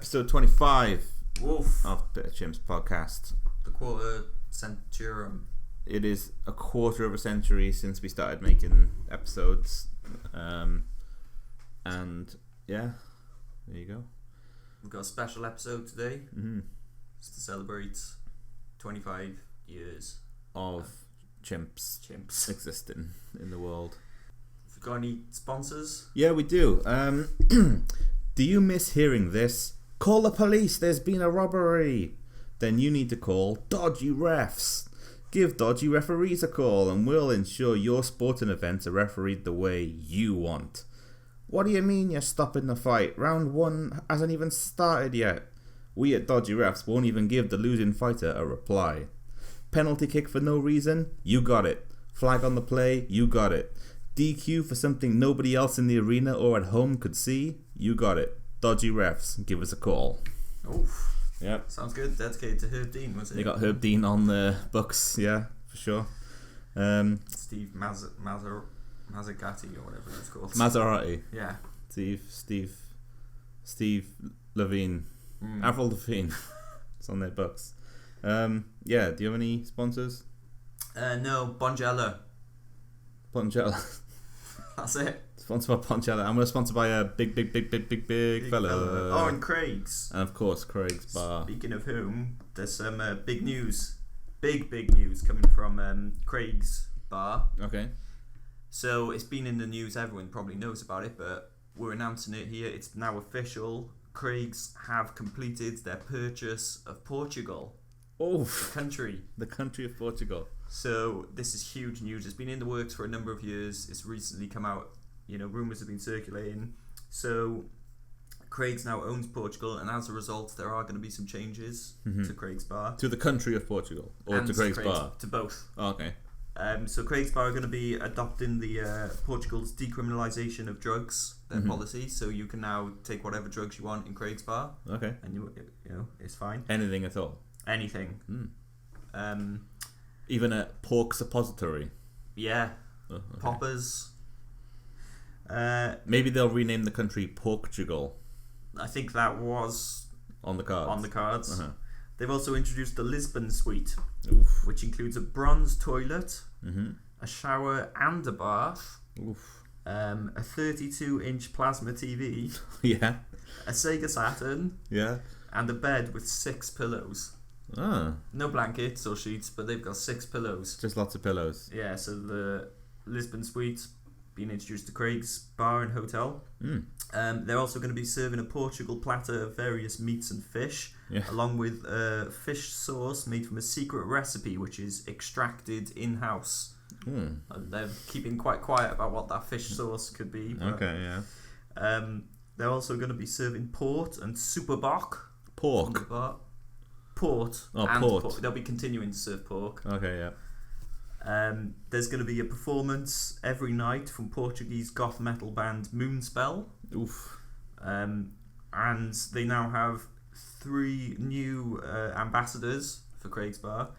episode 25 Wolf. of Pit of Chimps podcast. The quarter centurum. It is a quarter of a century since we started making episodes. And yeah, there you go. We've got a special episode today. Mm-hmm. It's to celebrate 25 years of chimps existing in the world. Have you got any sponsors? Yeah, we do. Do you miss hearing this? Call the police, there's been a robbery. Then you need to call Dodgy Refs. Give dodgy referees a call and we'll ensure your sporting events are refereed the way you want. What do you mean you're stopping the fight? Round 1 hasn't even started yet. We at Dodgy Refs won't even give the losing fighter a reply. Penalty kick for no reason? You got it. Flag on the play? You got it. DQ for something nobody else in the arena or at home could see? You got it. Dodgy Refs, give us a call. Oof. Yep. Sounds good. Dedicated to Herb Dean, was it? They got Herb Dean on the books, yeah, for sure. Steve Mazzagatti or whatever it's called. Maserati. Yeah. Steve Levine. Avril Lavigne. It's on their books. Yeah, do you have any sponsors? No, Bonjela. Ponchella. That's it. Sponsored by Ponchella. And we're sponsored by a big fella. Oh, and Craig's. And of course, Craig's Bar. Speaking of whom, there's some big news. Big news coming from Craig's Bar. Okay. So it's been in the news, everyone probably knows about it, but we're announcing it here. It's now official. Craig's have completed their purchase of Portugal. Oh, The country of Portugal. So this is huge news. It's been in the works for a number of years. It's recently come out. Rumours have been circulating. So Craig's now owns Portugal, and as a result, there are going to be some changes to Craig's Bar. To the country of Portugal? Or and to Craig's Bar? To both. Oh, okay. So Craig's Bar are going to be adopting the Portugal's decriminalisation of drugs, their policy. So you can now take whatever drugs you want in Craig's Bar. Okay. And you it's fine. Anything at all? Anything. Even a pork suppository? Yeah. Oh, okay. Poppers. Maybe they'll rename the country Portugal. I think that was on the cards. Uh-huh. They've also introduced the Lisbon Suite, Oof. which includes a bronze toilet, Mm-hmm. a shower and a bath, Oof. a 32-inch plasma TV, Yeah. a Sega Saturn, Yeah. and a bed with 6 pillows. Ah. No blankets or sheets, but they've got 6 pillows. Just lots of pillows. Yeah, so the Lisbon Suite being introduced to Craig's Bar and Hotel. They're also going to be serving a Portugal platter of various meats and fish, along with a fish sauce made from a secret recipe which is extracted in-house. They're keeping quite quiet about what that fish sauce could be. Okay, yeah. They're also going to be serving port and superbock. Pork? Port. Oh, and port. They'll be continuing to serve pork. Okay, yeah. There's going to be a performance every night from Portuguese goth metal band Moonspell. Oof. And they now have 3 new ambassadors for Craig's Bar.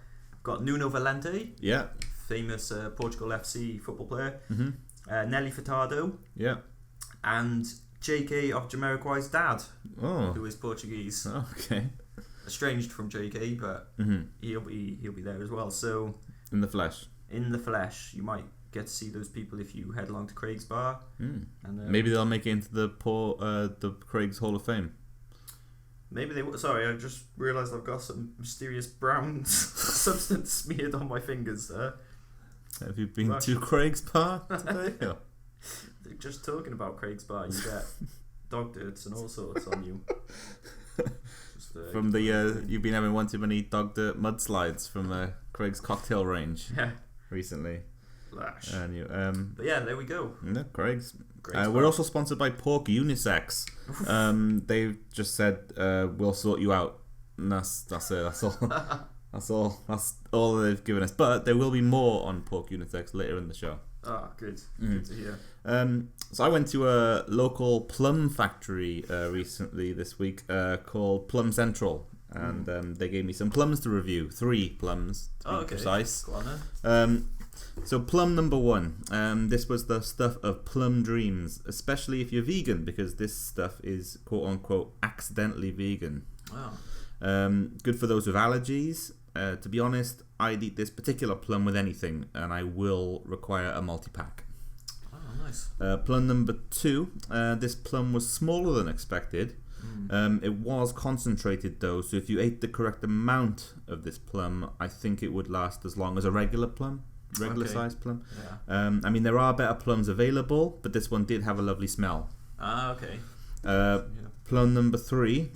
Got Nuno Valente, Yeah. famous Portugal FC football player. Mm-hmm. Nelly Furtado. Yeah. And JK of Jamiroquai's dad, Oh. who is Portuguese. Okay. Estranged from JK, but he'll be there as well. So In the flesh. in the flesh, you might get to see those people if you head along to Craig's Bar. And Maybe they'll make it into the Craig's Hall of Fame. maybe they. Sorry, I just realised I've got some mysterious brown substance smeared on my fingers there. Have you been to Craig's Bar today? Just talking about Craig's Bar, you get dog dirts and all sorts on you. Just, From the you've been having one too many dog dirt mudslides from Craig's cocktail range recently. Lash. And but yeah, there we go. No, Craig's. Craig's We're also sponsored by Pork Unisex. They've just said we'll sort you out. And that's it. That's all they've given us. But there will be more on Pork Unisex later in the show. Ah, good. Good to hear. So I went to a local plum factory recently this week called Plum Central, and they gave me some plums to review. 3 plums to be precise. Go on then. So plum number 1. This was the stuff of plum dreams, especially if you're vegan, because this stuff is quote unquote accidentally vegan. Wow. Good for those with allergies. To be honest, I'd eat this particular plum with anything, and I will require a multi-pack. Oh, nice. Plum number 2. This plum was smaller than expected. It was concentrated though, so if you ate the correct amount of this plum, I think it would last as long as a regular plum. Sized plum. Yeah. I mean, there are better plums available, but this one did have a lovely smell. Okay. Plum number 3.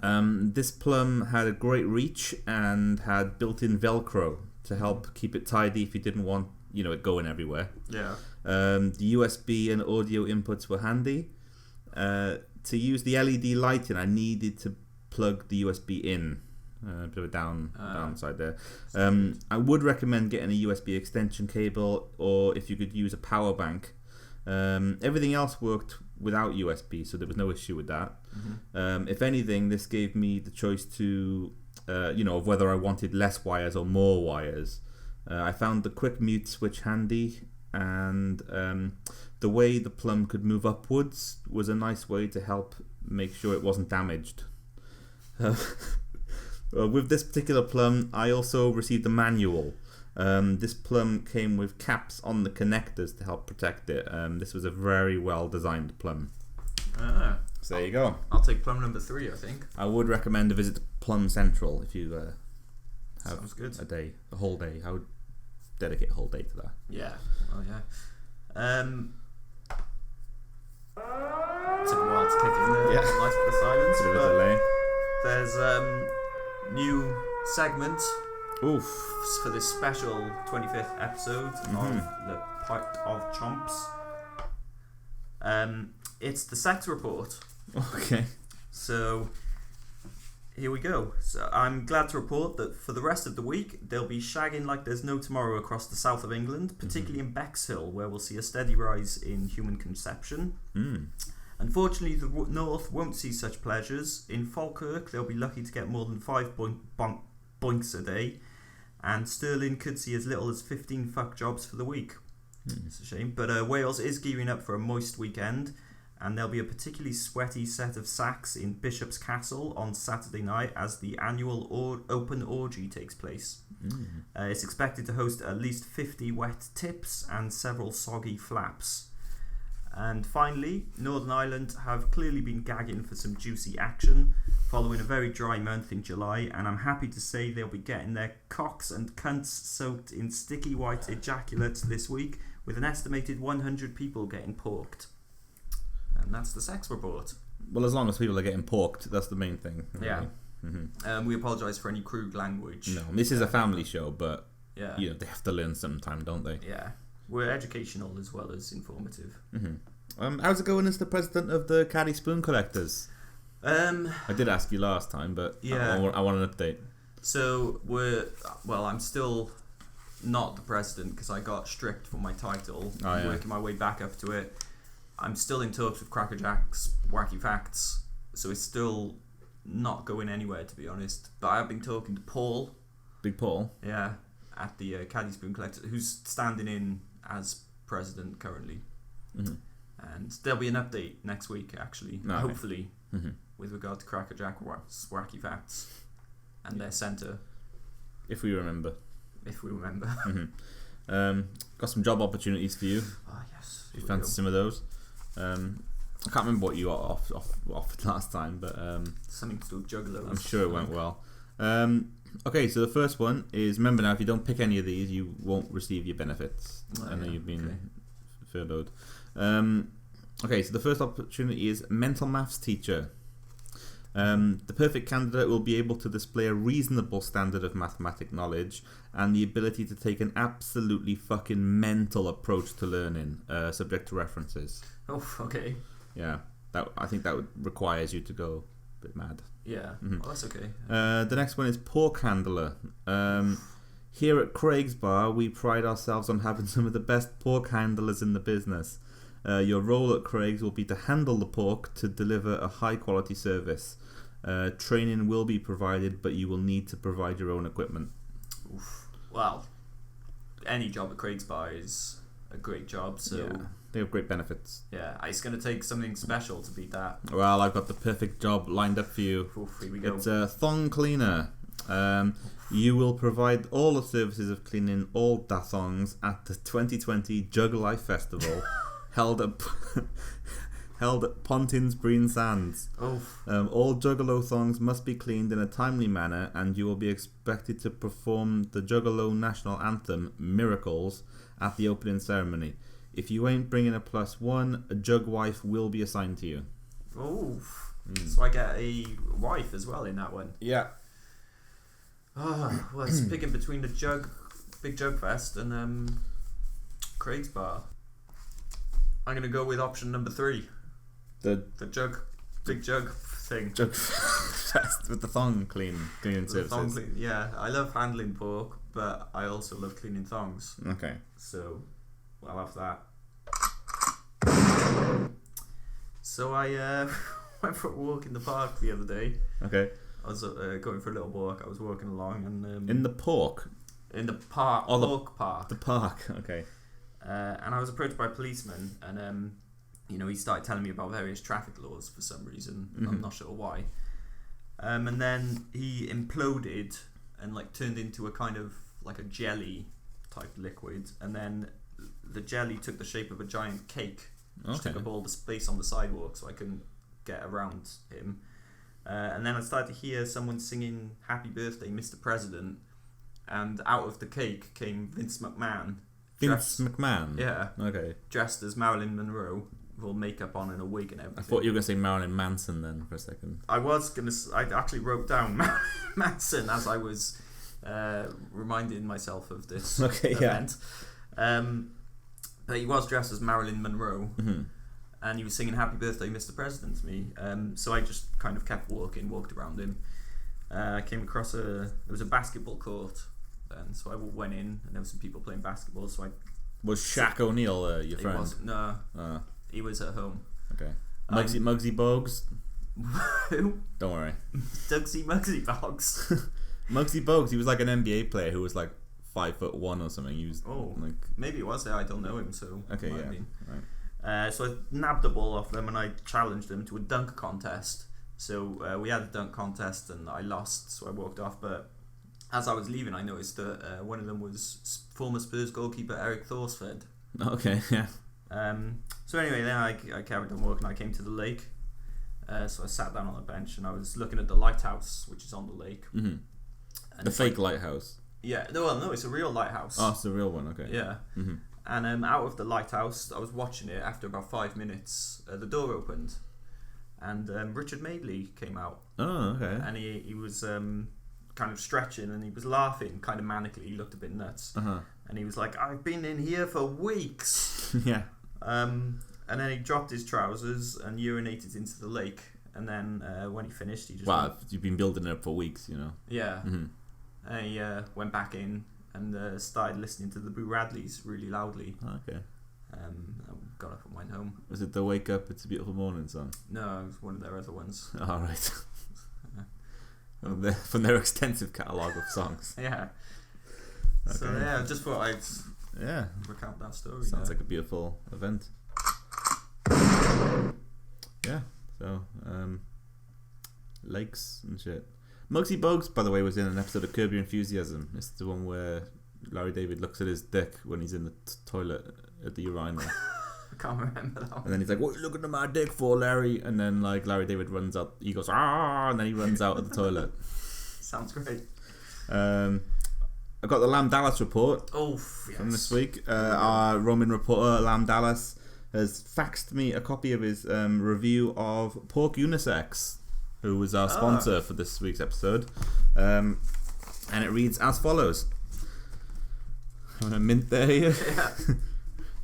This plum had a great reach and had built-in Velcro to help keep it tidy if you didn't want, it going everywhere. Yeah. The USB and audio inputs were handy. To use the LED lighting, I needed to plug the USB in. A bit of a downside there. I would recommend getting a USB extension cable, or if you could use a power bank. Everything else worked without USB, so there was no issue with that. If anything, this gave me the choice to, of whether I wanted less wires or more wires. I found the quick mute switch handy, and the way the plum could move upwards was a nice way to help make sure it wasn't damaged. With this particular plum, I also received a manual. This plum came with caps on the connectors to help protect it. This was a very well designed plum. So there you go. I'll take plum number 3, I think. I would recommend a visit to Plum Central if you have Sounds good. a whole day. I would dedicate a whole day to that. Yeah. Oh yeah. Took a while to kick in there. Yeah. Nice for the silence. Bit of a delay. There's new segment Oof. for this special 25th episode of the Pit of Chimps. It's the sex report. Okay. So here we go. So I'm glad to report that for the rest of the week they'll be shagging like there's no tomorrow across the south of England, particularly in Bexhill, where we'll see a steady rise in human conception. Unfortunately, the north won't see such pleasures. In Falkirk, they'll be lucky to get more than 5 boinks a day, and Stirling could see as little as 15 fuck jobs for the week. It's a shame, but Wales is gearing up for a moist weekend, and there'll be a particularly sweaty set of sacks in Bishop's Castle on Saturday night as the annual open orgy takes place. It's expected to host at least 50 wet tips and several soggy flaps. And finally, Northern Ireland have clearly been gagging for some juicy action following a very dry month in July, and I'm happy to say they'll be getting their cocks and cunts soaked in sticky white ejaculates this week, with an estimated 100 people getting porked. And that's the sex report. Well, as long as people are getting porked, that's the main thing. Really. Yeah. We apologise for any crude language. No, this is a family show, but yeah, they have to learn sometime, don't they? Yeah. We're educational as well as informative. How's it going as the president of the Caddy Spoon Collectors? I did ask you last time, but yeah. I want an update. So I'm still not the president because I got stripped from my title. I'm working my way back up to it. I'm still in talks with Cracker Jack's Wacky Facts, so it's still not going anywhere, to be honest. But I've been talking to Paul. Big Paul? Yeah, at the Caddy Spoon Collector, who's standing in as president currently. And there'll be an update next week, actually, hopefully, with regard to Cracker Jack's Wacky Facts and their centre. If we remember. Got some job opportunities for you. Oh, yes. If you fancy some of those. I can't remember what you got off last time, but something to do with juggalos. I'm sure it went well. Okay, so the first one is, remember now, if you don't pick any of these, you won't receive your benefits. I know you've been furloughed. Okay, so the first opportunity is mental maths teacher. The perfect candidate will be able to display a reasonable standard of mathematic knowledge and the ability to take an absolutely fucking mental approach to learning, subject to references. Oh, okay. Yeah, I think that requires you to go a bit mad. Yeah, well, that's okay. The next one is pork handler. Here at Craig's Bar, we pride ourselves on having some of the best pork handlers in the business. Your role at Craig's will be to handle the pork to deliver a high quality service. Training will be provided, but you will need to provide your own equipment. Oof. Well, any job at Craig's Bar is a great job. So yeah, they have great benefits. Yeah, it's going to take something special to beat that. Well, I've got the perfect job lined up for you. Oof, here we go. It's a thong cleaner. You will provide all the services of cleaning all thongs at the 2020 Jug Life Festival, held at Pontins Breen Sands. All Juggalo thongs must be cleaned in a timely manner, and you will be expected to perform the Juggalo national anthem, Miracles, at the opening ceremony. If you ain't bringing a +1, a jug wife will be assigned to you. So I get a wife as well in that one. Yeah. Well, it's picking between the Big Jug Fest and Craig's Bar. I'm going to go with option number 3. The big jug thing. Jug Fest with the thong cleaning services. Yeah, I love handling pork, but I also love cleaning thongs. Okay. So, I'll have that. So I went for a walk in the park the other day. Okay. I was going for a little walk. I was walking along and in the park. In the park. Oh, pork park. The park. Okay. And I was approached by a policeman, and he started telling me about various traffic laws for some reason. I'm not sure why. And then he imploded and turned into a kind of like a jelly type liquid, and then the jelly took the shape of a giant cake, which took up all the space on the sidewalk, so I couldn't get around him. And then I started to hear someone singing "Happy Birthday, Mr. President," and out of the cake came Vince McMahon. McMahon? Yeah. Okay. Dressed as Marilyn Monroe, with all makeup on and a wig and everything. I thought you were going to say Marilyn Manson then for a second. I actually wrote down Marilyn Manson as I was reminding myself of this event. But he was dressed as Marilyn Monroe. And he was singing "Happy Birthday, Mr. President" to me. So I just kind of kept walked around him. I came across there was a basketball court then, so I went in and there were some people playing basketball. So was Shaq O'Neal your friend? He wasn't. No, he was at home. Okay. Muggsy Bogues. Who? Don't worry. Muggsy Bogues. Muggsy Bogues. He was like an NBA player who was like 5'1" or something. He was maybe it was there. I don't know him, so okay, yeah. Right. So I nabbed the ball off them and I challenged them to a dunk contest. So we had a dunk contest and I lost, so I walked off. But as I was leaving, I noticed that one of them was former Spurs goalkeeper Eric Thorsford. Okay, yeah. So anyway, then I carried on walking. I came to the lake, so I sat down on a bench and I was looking at the lighthouse, which is on the lake. And the fake lighthouse? Yeah, no, it's a real lighthouse. Oh, it's a real one, okay. Yeah. And out of the lighthouse, I was watching it. After about 5 minutes, the door opened, and Richard Madeley came out. Oh, okay. And he was kind of stretching, and he was laughing, kind of manically. He looked a bit nuts. And he was like, "I've been in here for weeks." Yeah. And then he dropped his trousers and urinated into the lake. And then when he finished, he just you've been building it up for weeks, Yeah. And he went back in and started listening to the Boo Radleys really loudly. Okay. I got up and went home. Was it the "Wake Up, It's a Beautiful Morning" song? No, it was one of their other ones. All right. From their extensive catalogue of songs. Yeah. Okay. So yeah, I just thought I'd recount that story. Sounds like a beautiful event. Yeah. So lakes and shit. Muggsy Bogues, by the way, was in an episode of Curb Your Enthusiasm. It's the one where Larry David looks at his dick when he's in the toilet at the urinal. I can't remember that one. And then he's like, "What are you looking at my dick for, Larry?" And then Larry David runs out. He goes, "Ah!" And then he runs out of the toilet. Sounds great. I got the Lamb Dallas report from this week. Our Roman reporter, Lamb Dallas, has faxed me a copy of his review of Pork Unisex, who was our sponsor for this week's episode. And it reads as follows. I'm going to mint there here.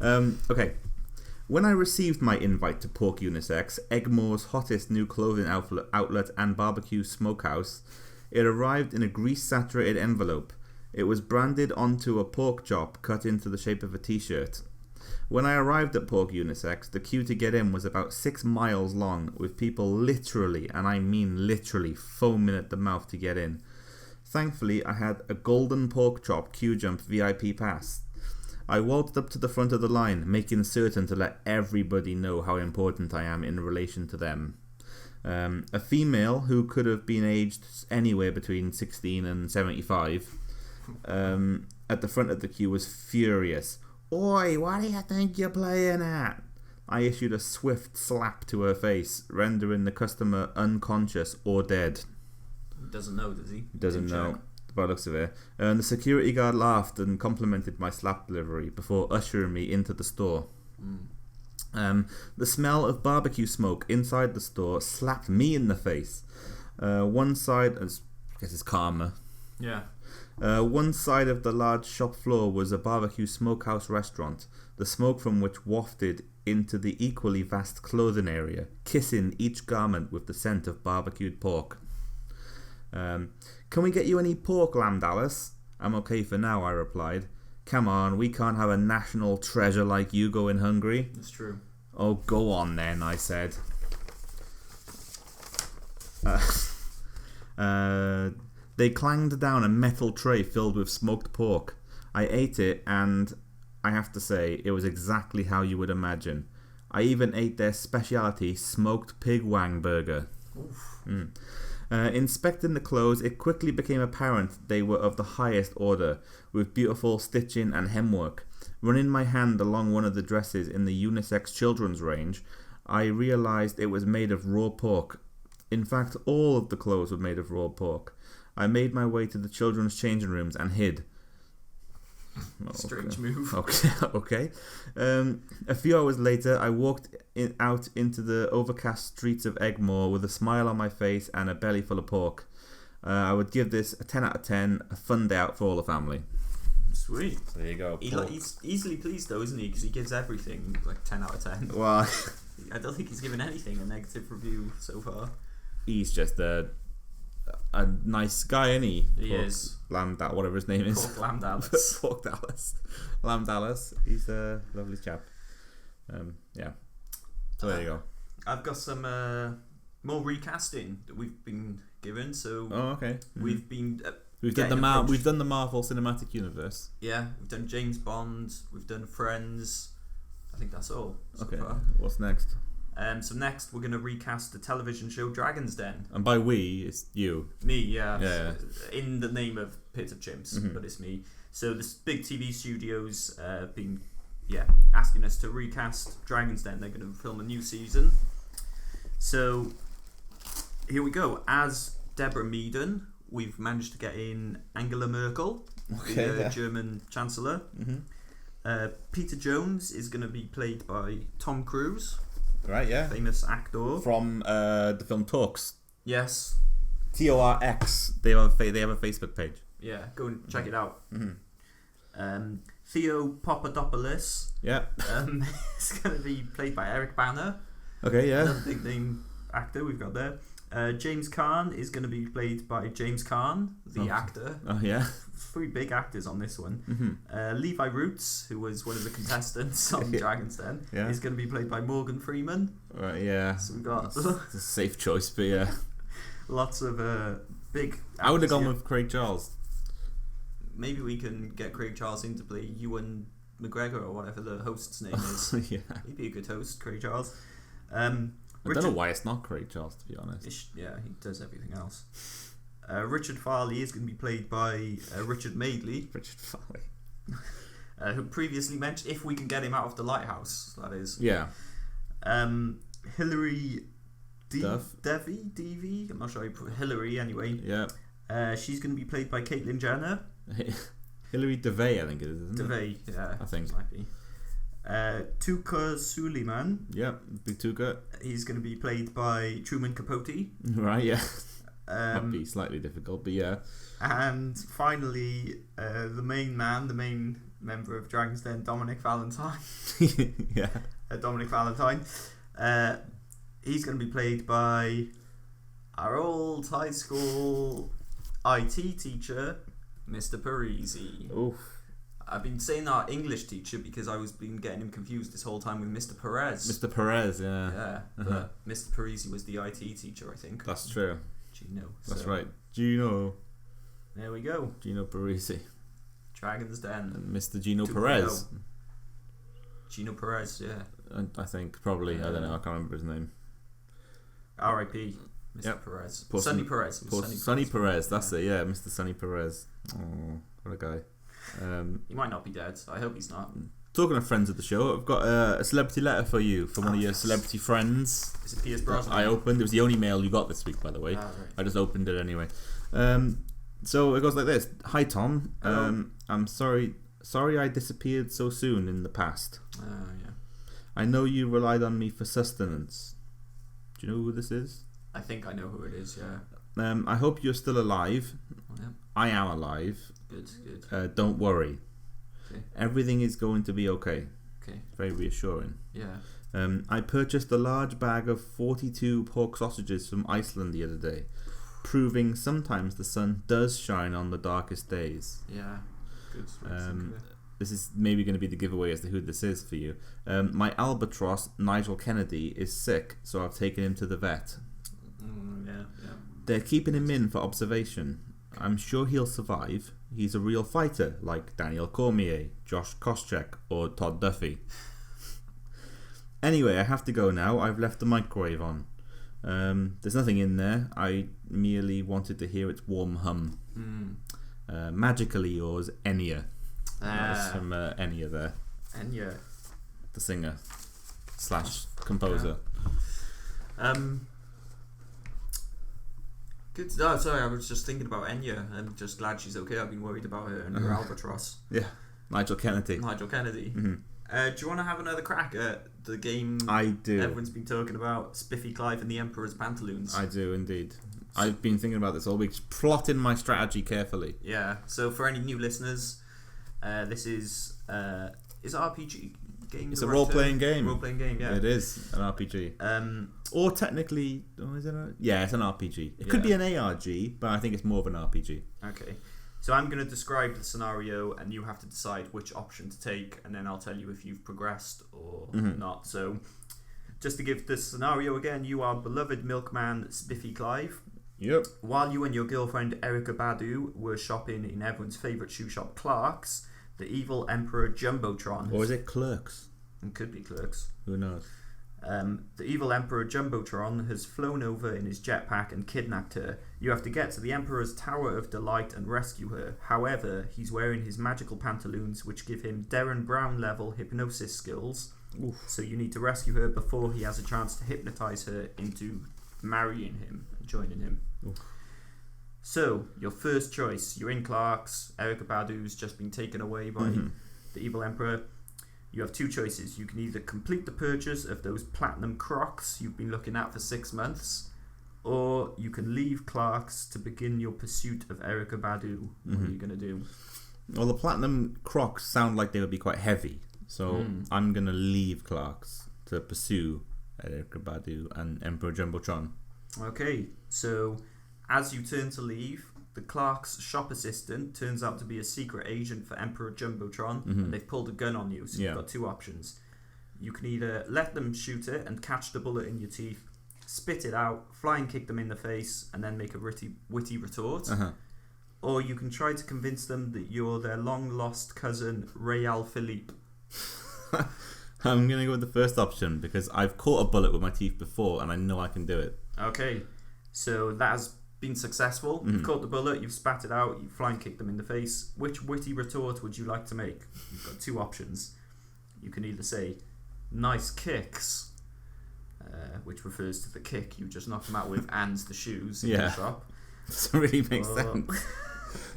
Yeah. Okay. When I received my invite to Pork Unisex, Egmore's hottest new clothing outlet and barbecue smokehouse, it arrived in a grease-saturated envelope. It was branded onto a pork chop cut into the shape of a t-shirt. When I arrived at Pork Unisex, the queue to get in was about 6 miles long, with people literally, and I mean literally, foaming at the mouth to get in. Thankfully, I had a golden pork chop queue jump VIP pass. I waltzed up to the front of the line, making certain to let everybody know how important I am in relation to them. A female who could have been aged anywhere between 16 and 75 at the front of the queue was furious. "Oi, what do you think you're playing at?" I issued a swift slap to her face, rendering the customer unconscious or dead. He doesn't know, does he? Doesn't know, by the looks of it. And the security guard laughed and complimented my slap delivery before ushering me into the store. The smell of barbecue smoke inside the store slapped me in the face. One side, I guess it's karma. Yeah. One side of the large shop floor was a barbecue smokehouse restaurant, the smoke from which wafted into the equally vast clothing area, kissing each garment with the scent of barbecued pork. "Can we get you any pork, lamb, Dallas?" "I'm okay for now," I replied. "Come on, we can't have a national treasure like you going hungry." That's true. "Oh, go on then," I said. They clanged down a metal tray filled with smoked pork. I ate it, and I have to say, it was exactly how you would imagine. I even ate their specialty smoked pig wang burger. Inspecting the clothes, it quickly became apparent they were of the highest order, with beautiful stitching and hemwork. Running my hand along one of the dresses in the unisex children's range, I realized it was made of raw pork. In fact, all of the clothes were made of raw pork. I made my way to the children's changing rooms and hid. Strange move. Okay. A few hours later, I walked out into the overcast streets of Egmore with a smile on my face and a belly full of pork. I would give this a 10 out of 10, a fun day out for all the family. Sweet. So there you go. He's easily pleased though, isn't he? Because he gives everything like 10 out of 10. Well, I don't think he's given anything a negative review so far. He's just a nice guy, isn't he? He is. Whatever his name is. Pork Lamb Dallas. Pork Dallas. Lamb Dallas. He's a lovely chap. Yeah. So there you go. I've got some more recasting that we've been given. So okay. We've been we've done the Marvel Cinematic Universe. Yeah, we've done James Bond. We've done Friends. I think that's all. So far. What's next? So next we're going to recast the television show Dragon's Den. And by we, it's you. Me, yeah. Yeah. In the name of Pit of Chimps, but it's me. So this big TV studios been asking us to recast Dragon's Den. They're going to film a new season. So here we go. As Deborah Meaden, we've managed to get in Angela Merkel, the German Chancellor. Peter Jones is going to be played by Tom Cruise. Right, yeah. Famous actor. From the film Torx. Yes. Torx. They have a Facebook page. Yeah, go and check it out. Theo Papadopoulos. Yeah. Is going to be played by Eric Bana. Okay, yeah. Another big name actor we've got there. James Caan is going to be played by James Caan, the actor. Oh, yeah. 3 big actors on this one. Levi Roots, who was one of the contestants on Dragon's Den, is going to be played by Morgan Freeman. Right, yeah. So we've got it's a safe choice, but yeah. Lots of big. I would have gone with Craig Charles. Maybe we can get Craig Charles in to play Ewan McGregor or whatever the host's name is. Yeah. He'd be a good host, Craig Charles. I don't know why it's not Craig Charles, to be honest. Yeah, he does everything else. Richard Farley is going to be played by Richard Madeley. Richard Farley. Who previously mentioned, if we can get him out of the lighthouse, that is. Yeah. Hilary Devey? I'm not sure how you put Hilary anyway. Yeah. She's going to be played by Caitlyn Jenner. Hilary Devey, I think it is, isn't Devey, yeah. I think. Might be. Tuka Suleiman. Yeah, big Tuka. He's going to be played by Truman Capote. Right, yeah. Might be slightly difficult, but yeah. And finally, the main member of Dragon's Den, Dominic Valentine. Yeah. Dominic Valentine. He's going to be played by our old high school IT teacher, Mr. Parisi. Oof. I've been saying our English teacher because I was been getting him confused this whole time with Mr. Perez. Mr. Perez, yeah. Yeah, but Mr. Parisi was the IT teacher, I think. That's true. Gino. That's right. Gino. There we go. Gino Parisi. Dragon's Den. And Mr. Gino 2.0. Perez. Gino Perez, yeah. I think, probably. I don't know. I can't remember his name. R.I.P. Mr. Perez. Sonny Perez. Sonny Perez. That's it. Yeah, Mr. Sonny Perez. Oh, what a guy. He might not be dead. I hope he's not. Talking of friends of the show, I've got a celebrity letter for you from one of your celebrity friends. Is it Pierce Brosnan? I opened. It was the only mail you got this week, by the way. Right. I just opened it anyway. So it goes like this. Hi, Tom. I'm sorry I disappeared so soon in the past. Yeah. I know you relied on me for sustenance. Do you know who this is? I think I know who it is, yeah. I hope you're still alive. Yeah. I am alive. Good. Don't worry. Okay. Everything is going to be okay. Okay. Very reassuring. Yeah. I purchased a large bag of 42 pork sausages from Iceland the other day, proving sometimes the sun does shine on the darkest days. Yeah. Good. This is maybe going to be the giveaway as to who this is for you. My albatross, Nigel Kennedy, is sick, so I've taken him to the vet. Yeah. They're keeping him in for observation. I'm sure he'll survive. He's a real fighter, like Daniel Cormier, Josh Koscheck, or Todd Duffy. Anyway, I have to go now. I've left the microwave on. There's nothing in there. I merely wanted to hear its warm hum. Magically yours, Enya. That was from Enya there. Enya. The singer / composer. Yeah. Good. Oh, sorry, I was just thinking about Enya. I'm just glad she's okay. I've been worried about her and her albatross. Yeah, Nigel Kennedy. Mm-hmm. Do you want to have another crack at the game? I do. Everyone's been talking about Spiffy Clive and the Emperor's Pantaloons. I do indeed. I've been thinking about this all week, plotting my strategy carefully. Yeah. So for any new listeners, this is RPG game. It's a role-playing game. Role-playing game. Yeah. It is an RPG. Or technically, is it? It's an RPG. It could be an ARG, but I think it's more of an RPG. Okay. So I'm going to describe the scenario, and you have to decide which option to take, and then I'll tell you if you've progressed or not. So, just to give the scenario again, you are beloved milkman Spiffy Clive. Yep. While you and your girlfriend Erica Badu were shopping in everyone's favourite shoe shop, Clark's, the evil Emperor Jumbotron. Or is it Clerks? It could be Clerks. Who knows? The evil Emperor Jumbotron has flown over in his jetpack and kidnapped her. You have to get to the Emperor's Tower of Delight and rescue her. However, he's wearing his magical pantaloons, which give him Derren Brown level hypnosis skills. Oof. So you need to rescue her before he has a chance to hypnotize her into marrying him and joining him. Oof. So, your first choice. You're in Clark's. Erica Badu's just been taken away by the evil Emperor. You have two choices. You can either complete the purchase of those platinum Crocs you've been looking at for 6 months, or you can leave Clark's to begin your pursuit of Erica Badu. What are you going to do? Well, the platinum Crocs sound like they would be quite heavy, so I'm going to leave Clark's to pursue Erica Badu and Emperor Jumbotron. Okay, so as you turn to leave, the Clark's shop assistant turns out to be a secret agent for Emperor Jumbotron, and they've pulled a gun on you, so you've got two options. You can either let them shoot it and catch the bullet in your teeth, spit it out, flying kick them in the face, and then make a witty retort. Or you can try to convince them that you're their long-lost cousin, Real Philippe. I'm going to go with the first option, because I've caught a bullet with my teeth before, and I know I can do it. Okay, so that has been successful. You've caught the bullet, you've spat it out, you've flying kicked them in the face. Which witty retort would you like to make? You've got two options. You can either say, nice kicks, which refers to the kick you just knocked them out with and the shoes in the shop. Doesn't really make sense.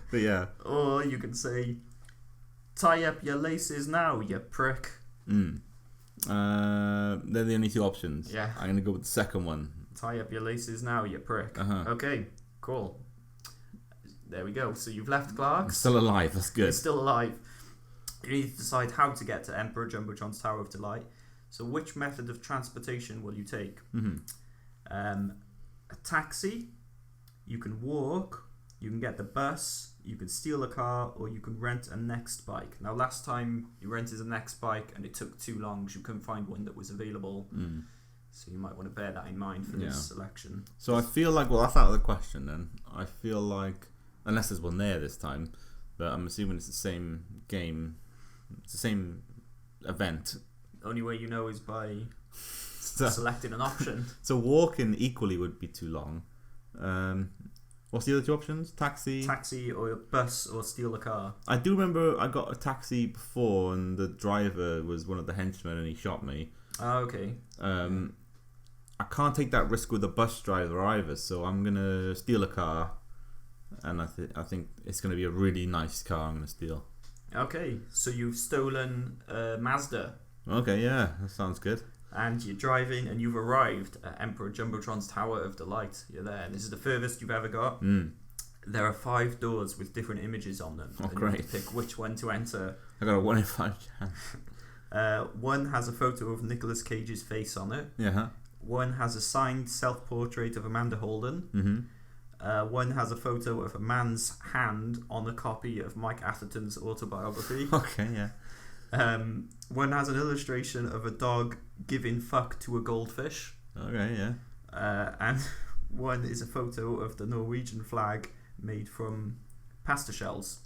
But yeah. Or you can say, tie up your laces now, you prick. They're the only two options. Yeah. I'm going to go with the second one. Tie up your laces now, you prick. Okay, cool. There we go. So you've left Clark's. Still alive, that's good. He's still alive. You need to decide how to get to Emperor Jumbotron's Tower of Delight. So which method of transportation will you take? A taxi, you can walk, you can get the bus, you can steal a car, or you can rent a Next bike. Now last time you rented a Next bike and it took too long because you couldn't find one that was available. So you might want to bear that in mind for this selection. So I feel like, well, that's out of the question then. I feel like, unless there's one there this time, but I'm assuming it's the same game. It's the same event. Only way you know is by selecting an option. So walking equally would be too long. What's the other two options? Taxi or a bus, or steal a car. I do remember I got a taxi before and the driver was one of the henchmen and he shot me. Oh, okay. I can't take that risk with a bus driver either, so I'm going to steal a car. And I think it's going to be a really nice car I'm going to steal. Okay, so you've stolen a Mazda. Okay, yeah, that sounds good. And you're driving and you've arrived at Emperor Jumbotron's Tower of Delight. You're there, and this is the furthest you've ever got. There are 5 doors with different images on them. Oh, and great. You have to pick which one to enter. I got a 1 in 5 chance. One has a photo of Nicolas Cage's face on it. Yeah. One has a signed self-portrait of Amanda Holden. Mm-hmm. One has a photo of a man's hand on a copy of Mike Atherton's autobiography. Okay, yeah. One has an illustration of a dog giving fuck to a goldfish. Okay, yeah. And one is a photo of the Norwegian flag made from pasta shells.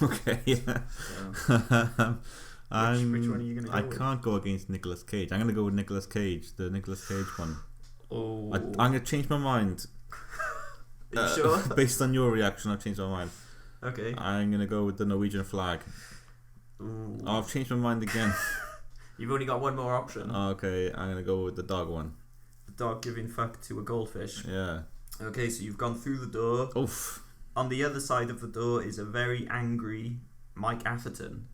Okay, yeah. So, which one are you going to go with? I can't go against Nicolas Cage. I'm going to go with Nicolas Cage, the Nicolas Cage one. Oh. I'm going to change my mind. Are you sure? Based on your reaction, I've changed my mind. Okay. I'm going to go with the Norwegian flag. Ooh. Oh, I've changed my mind again. You've only got one more option. Okay, I'm going to go with the dog one. The dog giving fuck to a goldfish. Yeah. Okay, so you've gone through the door. Oof. On the other side of the door is a very angry Mike Atherton.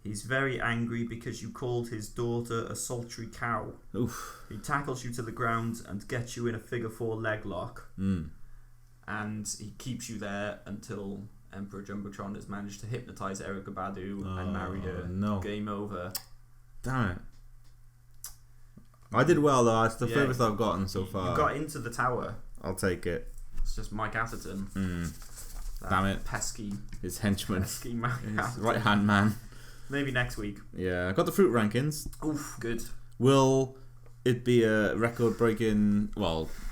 He's very angry because you called his daughter a sultry cow. Oof. He tackles you to the ground and gets you in a figure 4 leg lock. And he keeps you there until Emperor Jumbotron has managed to hypnotise Erykah Badu and marry her. No. Game over. Damn it. I did well though. It's the furthest I've gotten so far. You got into the tower. I'll take it. It's just Mike Atherton. Damn it. Pesky. His henchman. Pesky Mike His Atherton. right hand man. Maybe next week. Yeah, I got the fruit rankings. Oof, good. Will it be a record-breaking,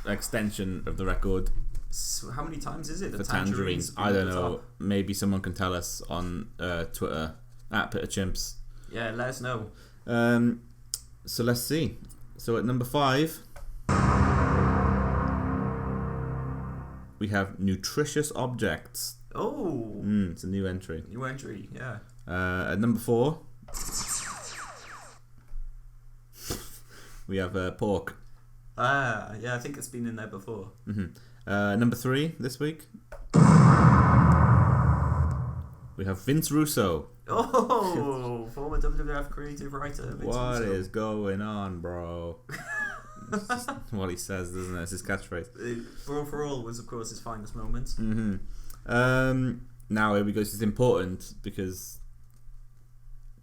extension of the record? So how many times is it? For tangerines? I don't know. Maybe someone can tell us on Twitter at Pit of Chimps. Yeah, let us know. So let's see. So at number 5, we have nutritious objects. Oh, it's a new entry. New entry, yeah. At number 4, we have pork. Yeah, I think it's been in there before. Number 3 this week, we have Vince Russo. Oh, former WWF creative writer Vince What Russo. is going on, bro? It's just what he says, isn't it? It's his catchphrase. Brawl for All was, of course, his finest moment. Now here we go. This is important because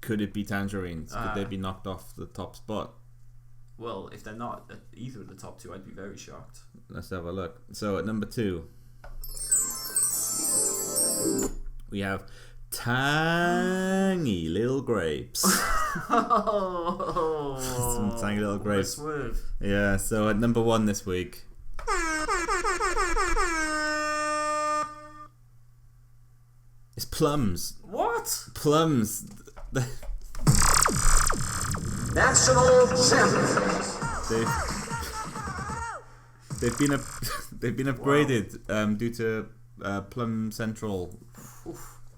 could it be tangerines? Could they be knocked off the top spot? Well, if they're not at either of the top 2, I'd be very shocked. Let's have a look. So at number 2, we have tangy little grapes. Some tangy little grapes. Swerve. Yeah. So at number 1 this week, it's plums. What? Plums. National champions. They've been upgraded due to Plum Central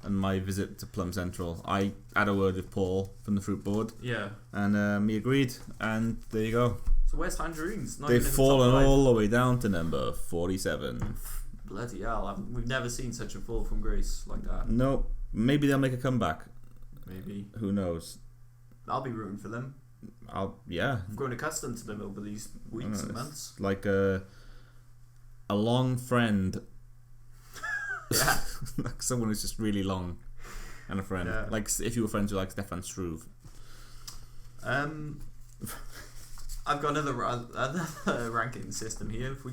and my visit to Plum Central. I had a word with Paul from the fruit board. Yeah. And he agreed, and there you go. So where's tangerines? Not They've even in the fallen top 5. all the way down to number 47. Bloody hell! We've never seen such a fall from grace like that. No, maybe they'll make a comeback. Maybe. Who knows? I'll be rooting for them. Yeah. I've grown accustomed to them over these weeks and months. Like a long friend. Yeah. Like someone who's just really long and a friend. Yeah. Like if you were friends with like Stefan Struve. I've got another ranking system here. If we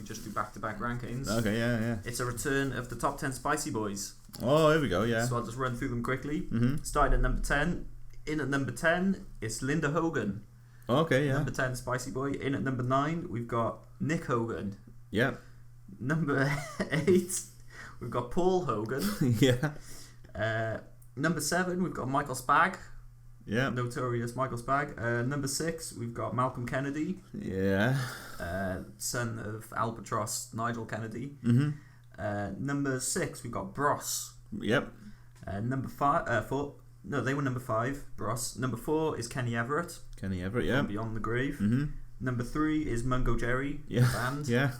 just do back-to-back rankings. Okay, yeah. It's a return of the top 10 spicy boys. Oh, here we go, yeah. So I'll just run through them quickly. Mm-hmm. Starting at number 10. In at number 10, it's Linda Hogan. Okay, yeah. Number 10, spicy boy. In at number 9, we've got Nick Hogan. Yeah. Number 8, We've got Paul Hogan. Yeah. Number 7, we've got Michael Spagg. Yeah. Notorious Michael Spagg. Number 6, we've got Malcolm Kennedy. Yeah. Son of Albatross Nigel Kennedy. Mm-hmm. Number 6, we've got Bros. Yep. Number 4. No, they were number 5. Bros. Number 4 is Kenny Everett. Kenny Everett. Yeah. From Beyond the Grave. Mm-hmm. Number 3 is Mungo Jerry. Yeah. The band. Yeah.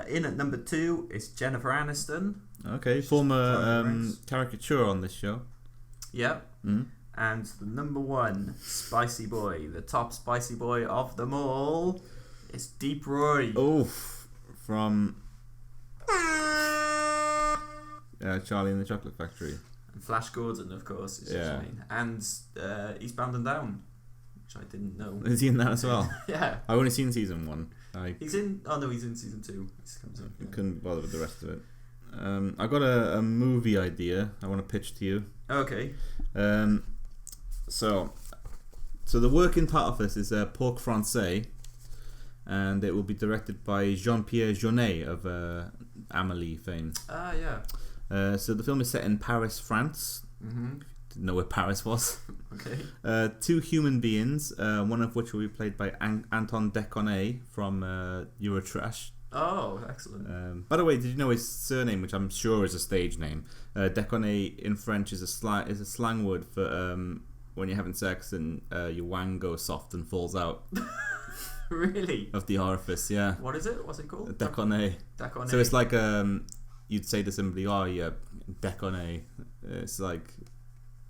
In at number 2 is Jennifer Aniston. Okay. Former caricature on this show. Yep. Mm-hmm. And the number 1 spicy boy, the top spicy boy of them all, is Deep Roy. Oof. From Charlie and the Chocolate Factory. And Flash Gordon, of course, is his name. And Eastbound and Down, which I didn't know. Is he in that as well? Yeah. I've only seen season 1. He's in. Oh no, he's in season 2. He comes in. I couldn't bother with the rest of it. I got a movie idea I want to pitch to you. Okay. So the working part of this is Porc Francais, and it will be directed by Jean-Pierre Jeunet of Amélie fame. Ah, yeah. So the film is set in Paris, France. Mm-hmm. Didn't know where Paris was. Okay. 2 human beings, one of which will be played by Anton Deconné from Eurotrash. Oh, excellent. By the way, did you know his surname, which I'm sure is a stage name? Deconné in French is a slang word for when you're having sex and your wang goes soft and falls out. Really? Of the orifice, yeah. What is it? What's it called? Déconné. Déconné. So it's like you'd say to somebody, "Oh, yeah, déconné." It's like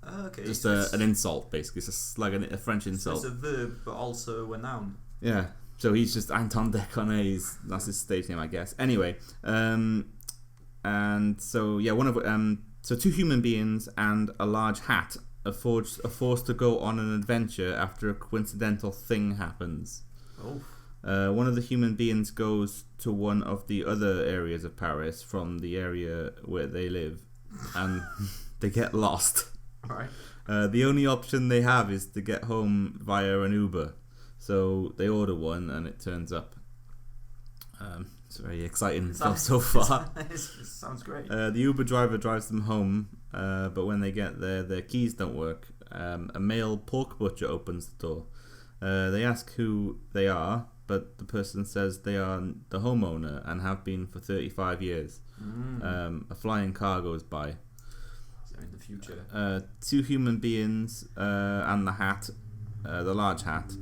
okay, just an insult, basically. It's just like a French insult. So it's a verb, but also a noun. Yeah. So he's just Anton Déconné. That's his stage name, I guess. Anyway, and so yeah, one of so 2 human beings and a large hat are forced to go on an adventure after a coincidental thing happens. Oh. One of the human beings goes to one of the other areas of Paris from the area where they live, and they get lost. Right. The only option they have is to get home via an Uber. So they order one, and it turns up. It's very exciting stuff so far. It sounds great. The Uber driver drives them home, but when they get there, their keys don't work. A male pork butcher opens the door. They ask who they are, but the person says they are the homeowner and have been for 35 years. A flying car goes by. So in the future. 2 human beings and the hat, the large hat,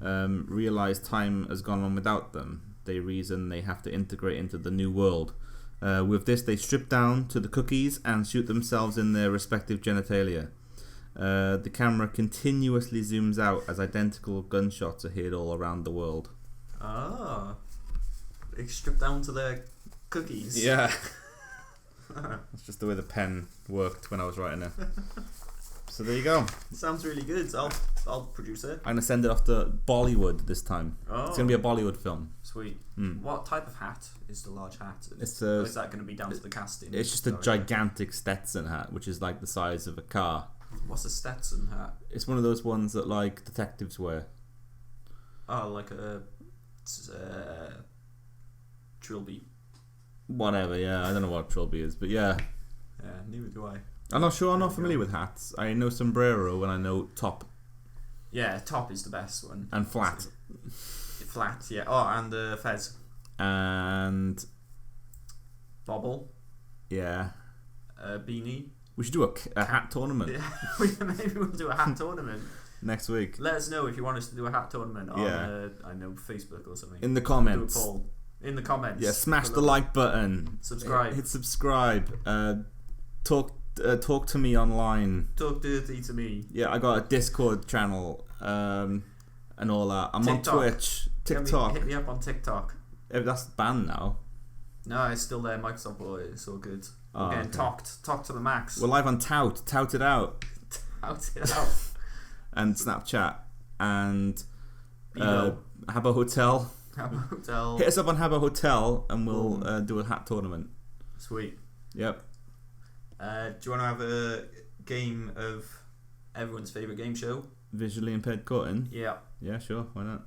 realise time has gone on without them. They reason they have to integrate into the new world. With this, they strip down to the cookies and shoot themselves in their respective genitalia. The camera continuously zooms out as identical gunshots are heard all around the world. Ah. They strip down to their cookies. Yeah. That's just the way the pen worked when I was writing it. So there you go. Sounds really good. I'll produce it. I'm going to send it off to Bollywood this time. Oh. It's going to be a Bollywood film. Sweet. What type of hat is the large hat? Or is that going to be down to the casting? It's just a gigantic Stetson hat, which is like the size of a car. What's a Stetson hat? It's one of those ones that like detectives wear. Oh, like a trilby. Whatever, yeah. I don't know what a trilby is, but yeah. Yeah, neither do I. I'm not sure. I'm not familiar with hats. I know sombrero and I know top. Yeah, top is the best one. And flat. Flat, yeah. Oh, and fez. And bobble. Yeah. Beanie. We should do a hat tournament. Yeah, maybe we'll do a hat tournament next week. Let us know if you want us to do a hat tournament on, I know, Facebook or something. In the comments. Do a poll. In the comments. Yeah, smash the like button. Subscribe. Hit subscribe. Talk to me online. Talk dirty to me. Yeah, I got a Discord channel and all that. I'm TikTok. on Twitch, TikTok. Hit me up on TikTok. That's banned now. No, it's still there. Microsoft Boy, it's all good. We're getting okay. talked to the max. We're live on Tout it out. Tout it out. And Snapchat and Habbo Hotel. Habbo Hotel. Hit us up on Habbo Hotel and we'll do a hat tournament. Sweet. Yep. Do you want to have a game of everyone's favourite game show? Visually impaired cutting? Yeah. Yeah, sure. Why not?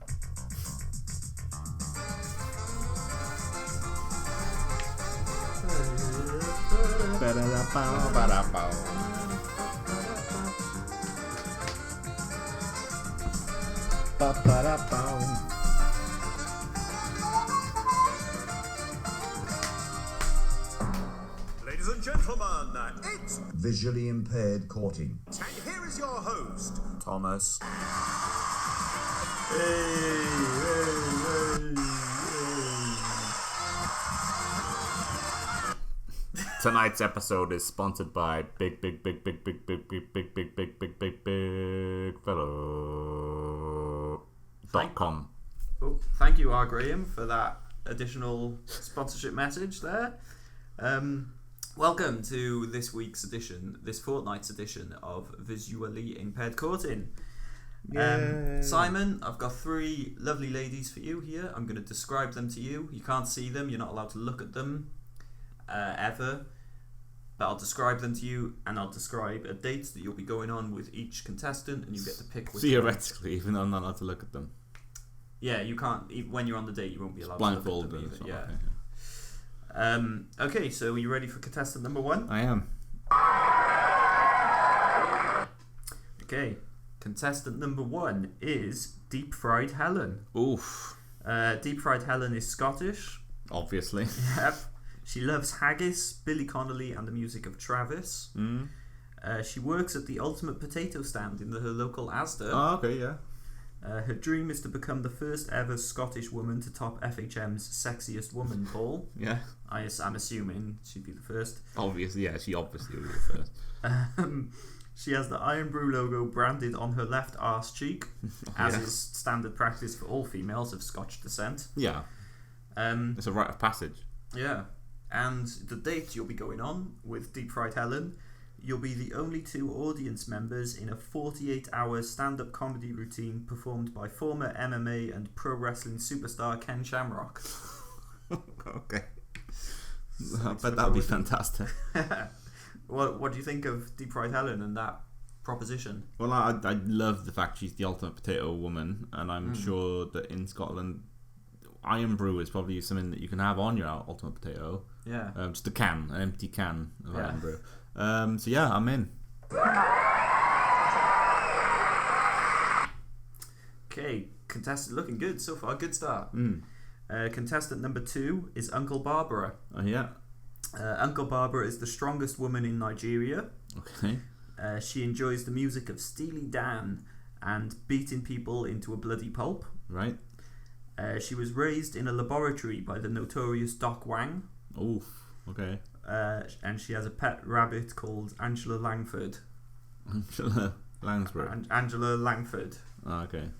Ladies and gentlemen, it's Visually impaired courting. and here is your host, Thomas. Tonight's episode is sponsored by Big Fellow.com. Oh, thank you, R. Graham, for that additional sponsorship message there. Welcome to this fortnight's edition of Visually Impaired Courting. Simon, I've got 3 lovely ladies for you here. I'm going to describe them to you. You can't see them, you're not allowed to look at them ever. But I'll describe them to you, and I'll describe a date that you'll be going on with each contestant, and you get to pick which Theoretically, even though I'm not allowed to look at them. Yeah, you can't. When you're on the date, you won't be allowed Blindfolded to look and at them stuff. either. Yeah. Okay, so are you ready for contestant number 1? I am. Okay, contestant number 1 is Deep Fried Helen. Oof. Deep Fried Helen is Scottish. Obviously. Yep. She loves haggis, Billy Connolly, and the music of Travis. She works at the Ultimate Potato Stand in her local Asda. Oh, okay, yeah. Her dream is to become the first ever Scottish woman to top FHM's Sexiest Woman poll. Yeah. I'm assuming she'd be the first. Obviously, yeah, she obviously will be the first. She has the Iron Brew logo branded on her left arse cheek, as is standard practice for all females of Scotch descent. Yeah. It's a rite of passage. Yeah. And the date you'll be going on with Deep Fried Helen, you'll be the only 2 audience members in a 48-hour stand-up comedy routine performed by former MMA and pro wrestling superstar Ken Shamrock. Okay. I bet that would be fantastic. What do you think of Deep Fried Helen and that proposition? Well, I love the fact she's the ultimate potato woman, and I'm sure that in Scotland, Iron Brew is probably something that you can have on your ultimate potato. Yeah. Just an empty can of Yeah. Iron Brew. So yeah, I'm in. Okay, contestant looking good so far. Good start. Contestant number 2 is Uncle Barbara. Yeah. Uncle Barbara is the strongest woman in Nigeria. Okay. She enjoys the music of Steely Dan and beating people into a bloody pulp. Right. She was raised in a laboratory by the notorious Doc Wang. Oof. Okay. And she has a pet rabbit called Angela Langford. Angela Lansbury. Angela Langford. Oh, okay.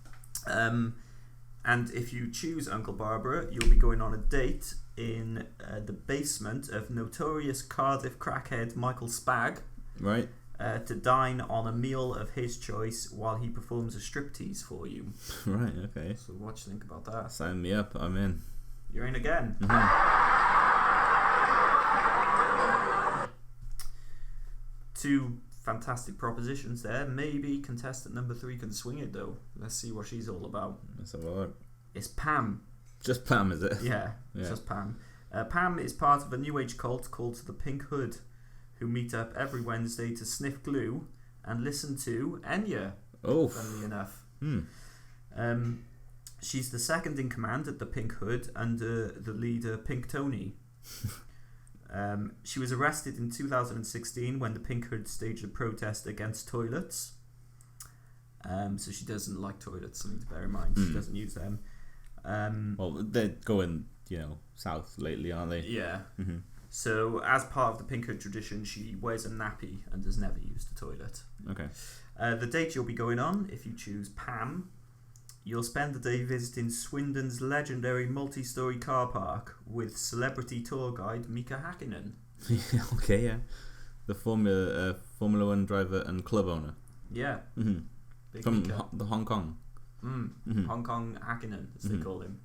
And if you choose Uncle Barbara, you'll be going on a date in the basement of notorious Cardiff crackhead Michael Spagg. Right. To dine on a meal of his choice while he performs a striptease for you. Right, okay. So what do you think about that? Sign me up, I'm in. You're in again. 2 fantastic propositions there. Maybe contestant number 3 can swing it though. Let's see what she's all about. Let's have a look. It's Pam. Just Pam, is it? Yeah, it's just Pam. Pam is part of a new age cult called the Pink Hood, who meet up every Wednesday to sniff glue and listen to Enya. Oh. Funnily enough. She's the second in command at the Pink Hood under the leader Pink Tony. She was arrested in 2016 when the Pink Hood staged a protest against toilets. So she doesn't like toilets, something to bear in mind. She doesn't use them. Well, they're going, south lately, aren't they? Yeah. So as part of the Pink Hood tradition, she wears a nappy and has never used a toilet. Okay. The date you'll be going on, if you choose Pam, you'll spend the day visiting Swindon's legendary multi-storey car park with celebrity tour guide Mika Hakkinen. Okay, yeah. The Formula 1 driver and club owner. Yeah. Mm-hmm. From the Hong Kong. Hong Kong Hakkinen, as they call him.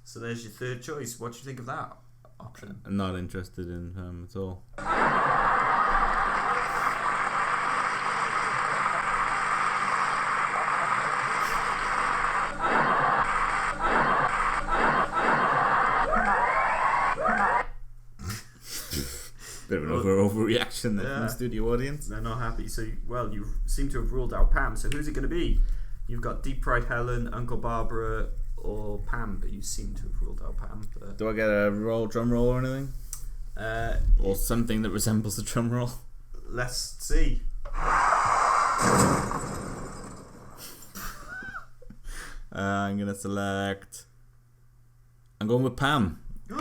So there's your third choice. What do you think of that option? I'm not interested in him at all. Bit of an overreaction there from the studio audience. They're not happy. So, well, you seem to have ruled out Pam. So who's it going to be? You've got Deep Fried Helen, Uncle Barbara, or Pam, but you seem to have ruled out Pam. But do I get a drum roll or anything? Or something that resembles a drum roll? Let's see. I'm going to select... I'm going with Pam. What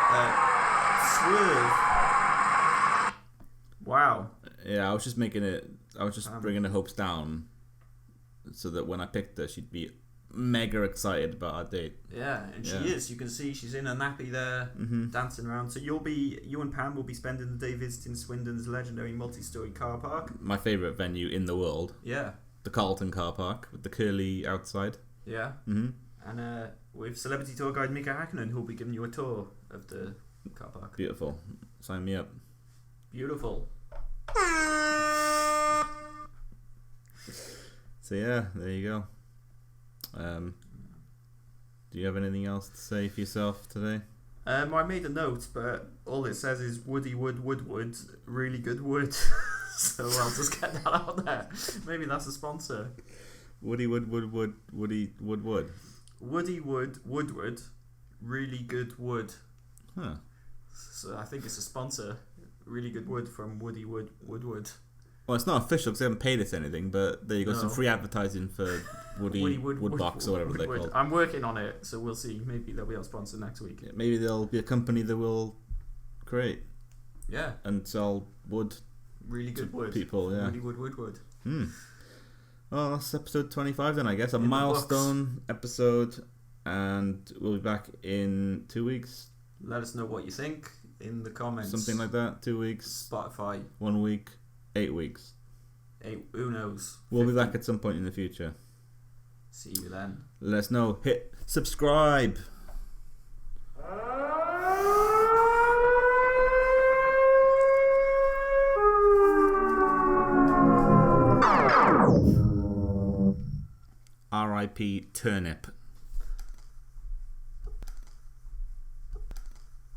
a swerve. Wow. Yeah, I was just bringing the hopes down so that when I picked her, she'd be mega excited about our date. Yeah, and she is. You can see she's in a nappy there, dancing around. So you and Pam will be spending the day visiting Swindon's legendary multi-storey car park. My favourite venue in the world. Yeah. The Carlton car park with the curly outside. Yeah. Mm-hmm. And with celebrity tour guide Mika Hakkinen, who'll be giving you a tour of the car park. Beautiful. Sign me up. Beautiful. So yeah, there you go. Do you have anything else to say for yourself today? I made a note, but all it says is Woody Woodwood, really good wood. So I'll just get that out there. Maybe that's a sponsor. Woody Woodwood. Woody Woodwood, really good wood. Huh. So I think it's a sponsor. Really good wood from Woody Woodwood. Well, it's not official because they haven't paid us anything, but there you go, some free advertising for Woody Woodbox or whatever they're called. I'm working on it, so we'll see. Maybe they'll be our sponsor next week. Yeah, maybe there'll be a company that will create and sell wood. Really good wood. People, yeah. Woody Woodwood. Well, that's episode 25 then, I guess. A milestone episode, and we'll be back in 2 weeks. Let us know what you think in the comments. Something like that. 2 weeks. Spotify. 1 week. 8 weeks. Who knows? We'll be back at some point in the future. See you then. Let us know. Hit subscribe. R.I.P. Turnip.